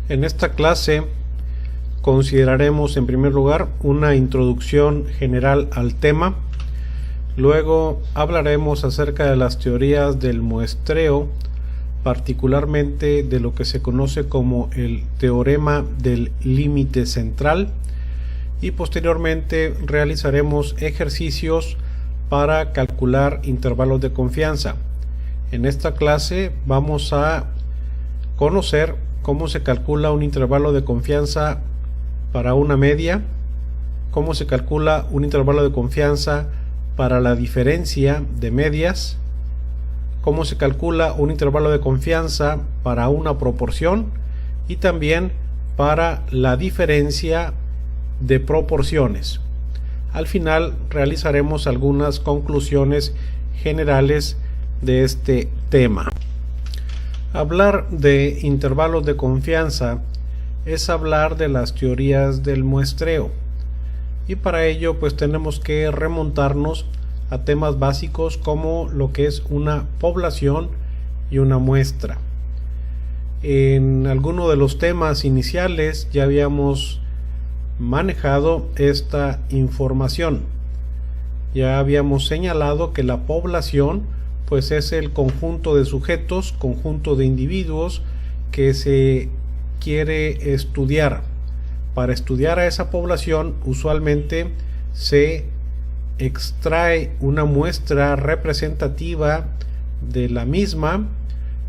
En esta clase consideraremos en primer lugar una introducción general al tema. Luego hablaremos acerca de las teorías del muestreo, particularmente de lo que se conoce como el teorema del límite central, y posteriormente realizaremos ejercicios para calcular intervalos de confianza. En esta clase vamos a conocer cómo se calcula un intervalo de confianza para una media, cómo se calcula un intervalo de confianza para la diferencia de medias, cómo se calcula un intervalo de confianza para una proporción y también para la diferencia de proporciones. Al final realizaremos algunas conclusiones generales de este tema. Hablar de intervalos de confianza es hablar de las teorías del muestreo, y para ello pues tenemos que remontarnos a temas básicos como lo que es una población y una muestra. En alguno de los temas iniciales ya habíamos manejado esta información. Ya habíamos señalado que la población pues es el conjunto de sujetos, conjunto de individuos que se quiere estudiar. Para estudiar a esa población usualmente se extrae una muestra representativa de la misma,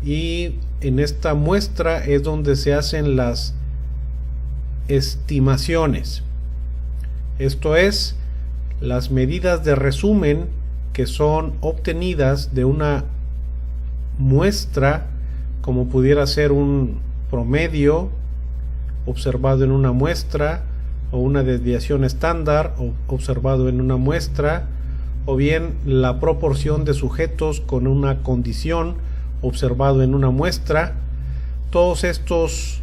y en esta muestra es donde se hacen las estimaciones, esto es, las medidas de resumen que son obtenidas de una muestra, como pudiera ser un promedio observado en una muestra, o una desviación estándar observado en una muestra, o bien la proporción de sujetos con una condición observado en una muestra. Todos estos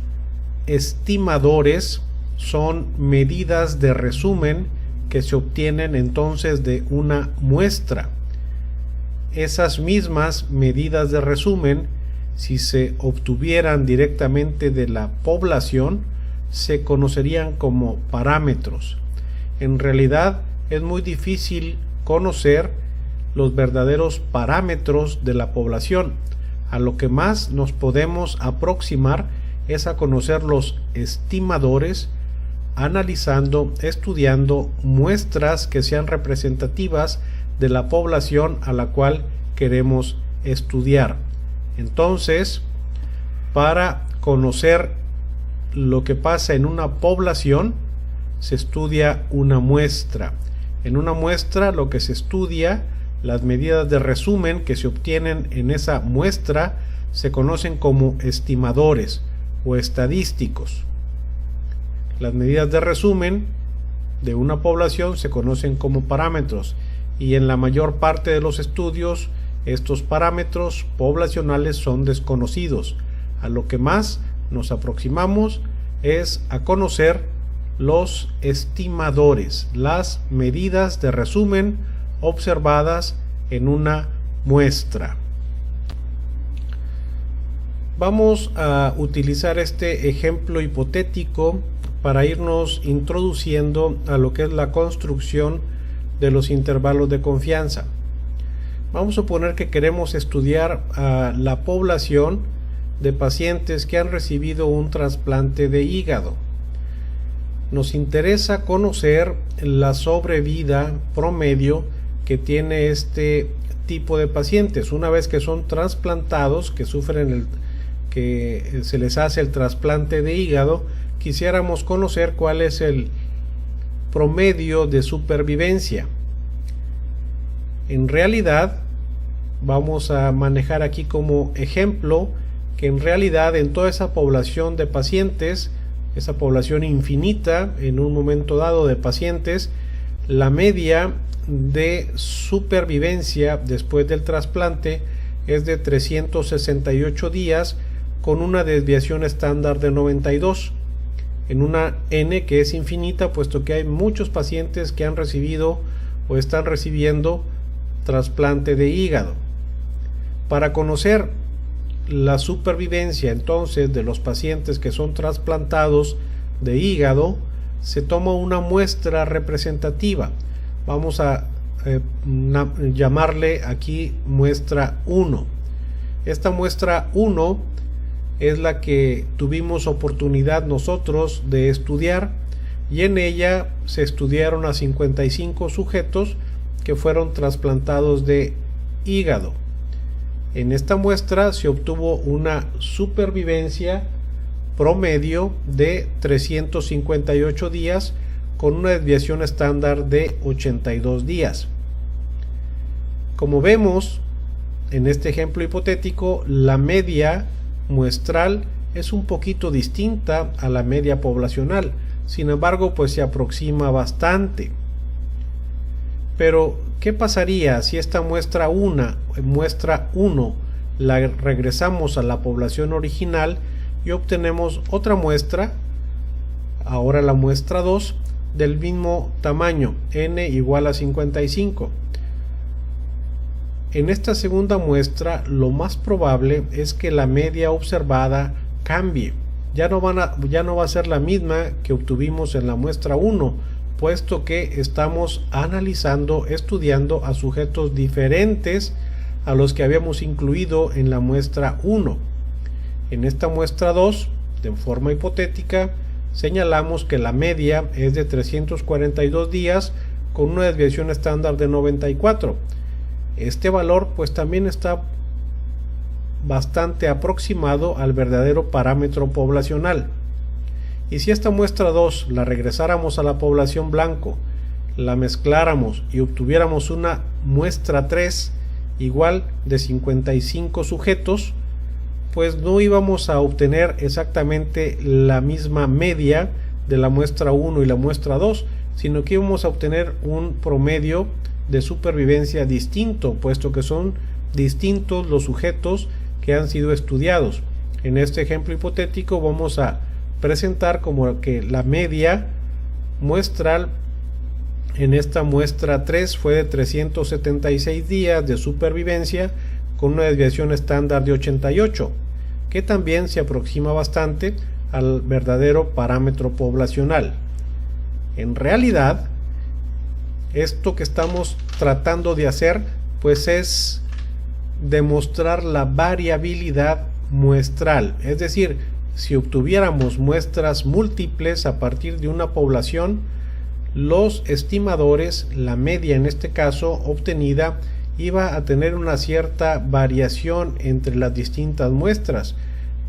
estimadores son medidas de resumen que se obtienen entonces de una muestra. Esas mismas medidas de resumen, si se obtuvieran directamente de la población, se conocerían como parámetros. En realidad es muy difícil conocer los verdaderos parámetros de la población. A lo que más nos podemos aproximar es a conocer los estimadores, analizando, estudiando muestras que sean representativas de la población a la cual queremos estudiar. Entonces, para conocer lo que pasa en una población, se estudia una muestra. En una muestra lo que se estudia, las medidas de resumen que se obtienen en esa muestra, se conocen como estimadores o estadísticos. Las medidas de resumen de una población se conocen como parámetros, y en la mayor parte de los estudios estos parámetros poblacionales son desconocidos. A lo que más nos aproximamos es a conocer los estimadores, las medidas de resumen observadas en una muestra. Vamos a utilizar este ejemplo hipotético para irnos introduciendo a lo que es la construcción de los intervalos de confianza. Vamos a suponer que queremos estudiar a la población de pacientes que han recibido un trasplante de hígado. Nos interesa conocer la sobrevida promedio que tiene este tipo de pacientes una vez que son trasplantados, que se les hace el trasplante de hígado. Quisiéramos conocer cuál es el promedio de supervivencia. En realidad vamos a manejar aquí como ejemplo que en realidad en toda esa población de pacientes, esa población infinita en un momento dado de pacientes, la media de supervivencia después del trasplante es de 368 días con una desviación estándar de 92, en una n que es infinita, puesto que hay muchos pacientes que han recibido o están recibiendo trasplante de hígado. Para conocer la supervivencia entonces de los pacientes que son trasplantados de hígado, se toma una muestra representativa. Vamos a llamarle aquí muestra 1. Esta muestra 1 es la que tuvimos oportunidad nosotros de estudiar, y en ella se estudiaron a 55 sujetos que fueron trasplantados de hígado. En esta muestra se obtuvo una supervivencia promedio de 358 días con una desviación estándar de 82 días. Como vemos en este ejemplo hipotético, la media muestral es un poquito distinta a la media poblacional, sin embargo pues se aproxima bastante. Pero ¿qué pasaría si esta muestra 1 la regresamos a la población original y obtenemos otra muestra, ahora la muestra 2, del mismo tamaño, n igual a 55? En esta segunda muestra lo más probable es que la media observada cambie. Ya no va a ser la misma que obtuvimos en la muestra 1, puesto que estamos estudiando a sujetos diferentes a los que habíamos incluido en la muestra 1. En esta muestra 2, de forma hipotética, señalamos que la media es de 342 días con una desviación estándar de 94. Este valor pues también está bastante aproximado al verdadero parámetro poblacional. Y si esta muestra 2 la regresáramos a la población blanco, la mezcláramos y obtuviéramos una muestra 3 igual de 55 sujetos, pues no íbamos a obtener exactamente la misma media de la muestra 1 y la muestra 2, sino que íbamos a obtener un promedio de supervivencia distinto, puesto que son distintos los sujetos que han sido estudiados. En este ejemplo hipotético vamos a presentar como que la media muestral en esta muestra 3 fue de 376 días de supervivencia con una desviación estándar de 88, que también se aproxima bastante al verdadero parámetro poblacional. En realidad, esto que estamos tratando de hacer pues es demostrar la variabilidad muestral, es decir, si obtuviéramos muestras múltiples a partir de una población, los estimadores, la media en este caso obtenida, iba a tener una cierta variación entre las distintas muestras,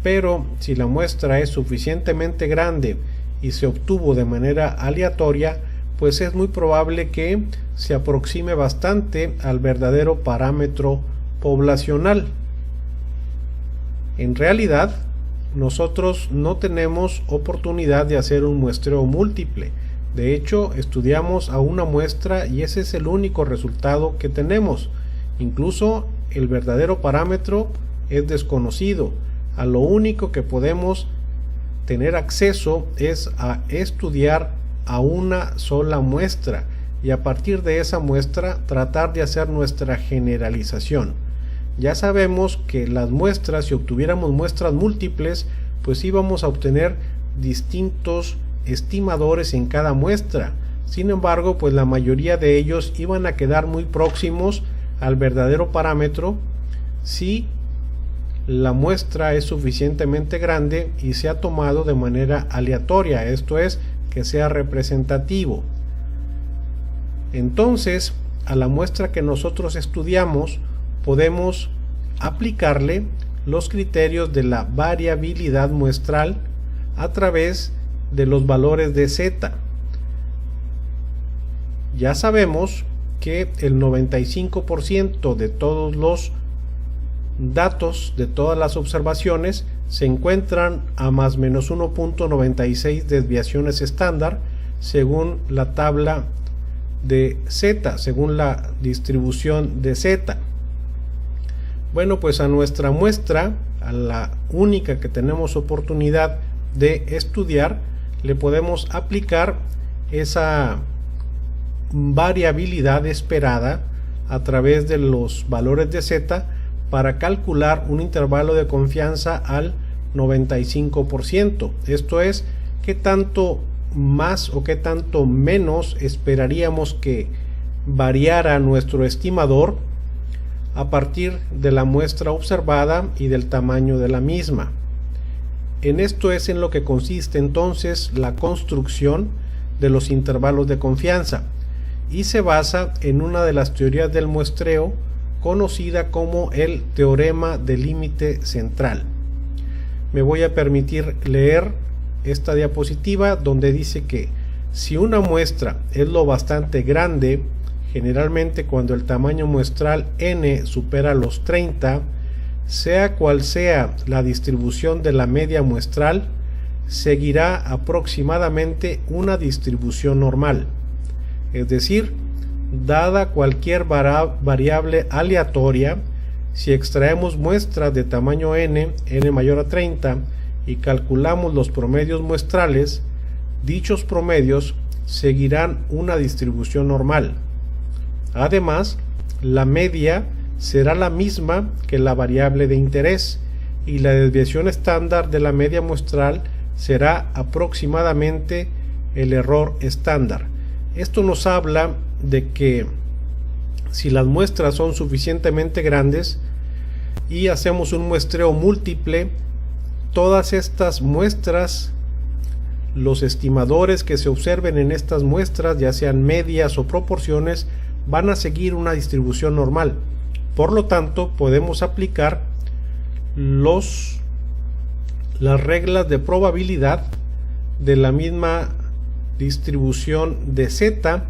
pero si la muestra es suficientemente grande y se obtuvo de manera aleatoria, pues es muy probable que se aproxime bastante al verdadero parámetro poblacional. En realidad, nosotros no tenemos oportunidad de hacer un muestreo múltiple. De hecho, estudiamos a una muestra y ese es el único resultado que tenemos. Incluso el verdadero parámetro es desconocido. A lo único que podemos tener acceso es a estudiar a una sola muestra y a partir de esa muestra tratar de hacer nuestra generalización. Ya sabemos que las muestras, si obtuviéramos muestras múltiples, pues íbamos a obtener distintos estimadores en cada muestra. Sin embargo, pues la mayoría de ellos iban a quedar muy próximos al verdadero parámetro si la muestra es suficientemente grande y se ha tomado de manera aleatoria, esto es, que sea representativo. Entonces, a la muestra que nosotros estudiamos podemos aplicarle los criterios de la variabilidad muestral a través de los valores de Z. Ya sabemos que el 95% de todos los datos, de todas las observaciones, se encuentran a más menos 1.96 desviaciones estándar según la tabla de Z, según la distribución de Z. Bueno, pues a nuestra muestra, a la única que tenemos oportunidad de estudiar, le podemos aplicar esa variabilidad esperada a través de los valores de Z para calcular un intervalo de confianza al 95%. Esto es, qué tanto más o qué tanto menos esperaríamos que variara nuestro estimador a partir de la muestra observada y del tamaño de la misma. En esto es en lo que consiste entonces la construcción de los intervalos de confianza, y se basa en una de las teorías del muestreo conocida como el teorema del límite central. Me voy a permitir leer esta diapositiva donde dice que si una muestra es lo bastante grande, generalmente cuando el tamaño muestral n supera los 30, sea cual sea la distribución de la media muestral, seguirá aproximadamente una distribución normal. Es decir, dada cualquier variable aleatoria, si extraemos muestras de tamaño n mayor a 30, y calculamos los promedios muestrales, dichos promedios seguirán una distribución normal. Además, la media será la misma que la variable de interés, y la desviación estándar de la media muestral será aproximadamente el error estándar. Esto nos habla de que si las muestras son suficientemente grandes y hacemos un muestreo múltiple, todas estas muestras, los estimadores que se observen en estas muestras, ya sean medias o proporciones, van a seguir una distribución normal. Por lo tanto, podemos aplicar las reglas de probabilidad de la misma distribución de Z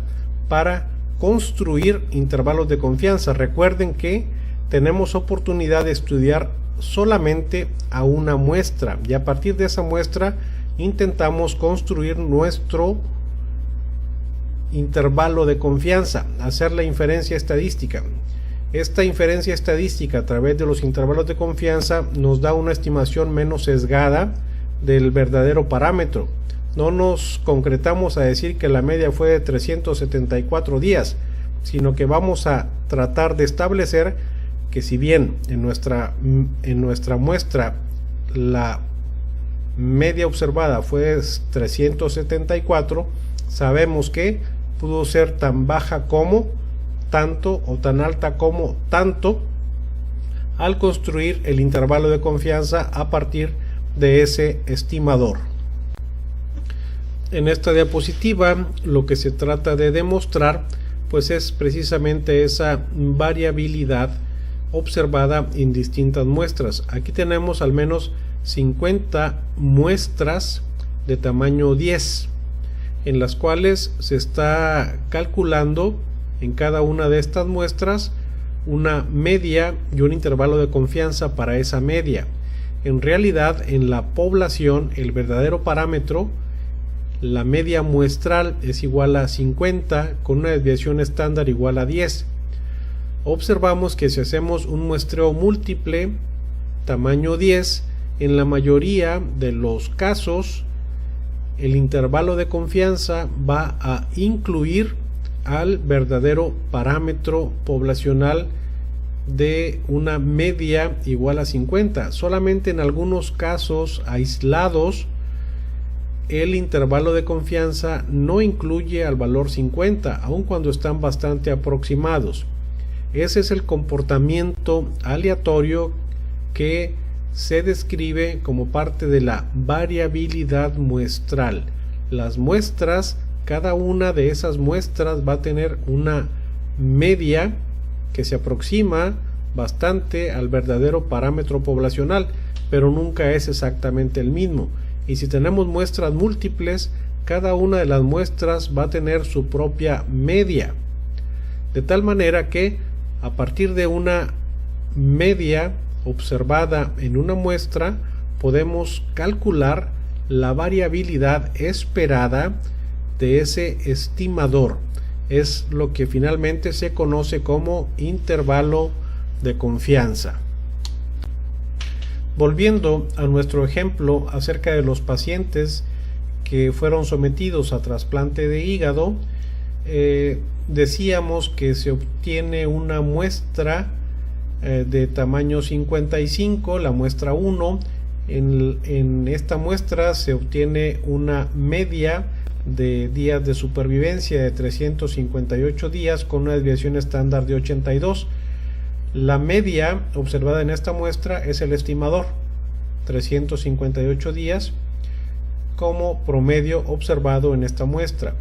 para construir intervalos de confianza. Recuerden que tenemos oportunidad de estudiar solamente a una muestra, y a partir de esa muestra intentamos construir nuestro intervalo de confianza, hacer la inferencia estadística. Esta inferencia estadística a través de los intervalos de confianza nos da una estimación menos sesgada del verdadero parámetro. No nos concretamos a decir que la media fue de 374 días, sino que vamos a tratar de establecer que si bien en nuestra muestra la media observada fue de 374, sabemos que pudo ser tan baja como tanto o tan alta como tanto al construir el intervalo de confianza a partir de ese estimador. En esta diapositiva lo que se trata de demostrar pues es precisamente esa variabilidad observada en distintas muestras. Aquí tenemos al menos 50 muestras de tamaño 10 en las cuales se está calculando en cada una de estas muestras una media y un intervalo de confianza para esa media. En realidad, en la población, el verdadero parámetro, la media muestral, es igual a 50 con una desviación estándar igual a 10. Observamos que si hacemos un muestreo múltiple tamaño 10, en la mayoría de los casos el intervalo de confianza va a incluir al verdadero parámetro poblacional de una media igual a 50. Solamente en algunos casos aislados el intervalo de confianza no incluye al valor 50, aun cuando están bastante aproximados. Ese es el comportamiento aleatorio que se describe como parte de la variabilidad muestral. Las muestras, cada una de esas muestras va a tener una media que se aproxima bastante al verdadero parámetro poblacional, pero nunca es exactamente el mismo. Y si tenemos muestras múltiples, cada una de las muestras va a tener su propia media, de tal manera que a partir de una media observada en una muestra podemos calcular la variabilidad esperada de ese estimador. Es lo que finalmente se conoce como intervalo de confianza. Volviendo a nuestro ejemplo acerca de los pacientes que fueron sometidos a trasplante de hígado, decíamos que se obtiene una muestra de tamaño 55, la muestra 1. En esta muestra se obtiene una media de días de supervivencia de 358 días con una desviación estándar de 82. La media observada en esta muestra es el estimador, 358 días como promedio observado en esta muestra.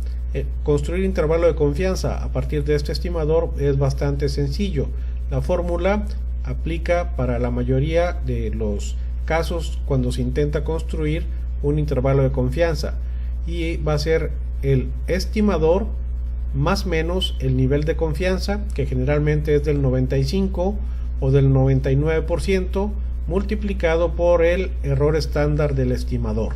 Construir intervalo de confianza a partir de este estimador es bastante sencillo. La fórmula aplica para la mayoría de los casos cuando se intenta construir un intervalo de confianza, y va a ser el estimador más menos el nivel de confianza, que generalmente es del 95 o del 99%, multiplicado por el error estándar del estimador.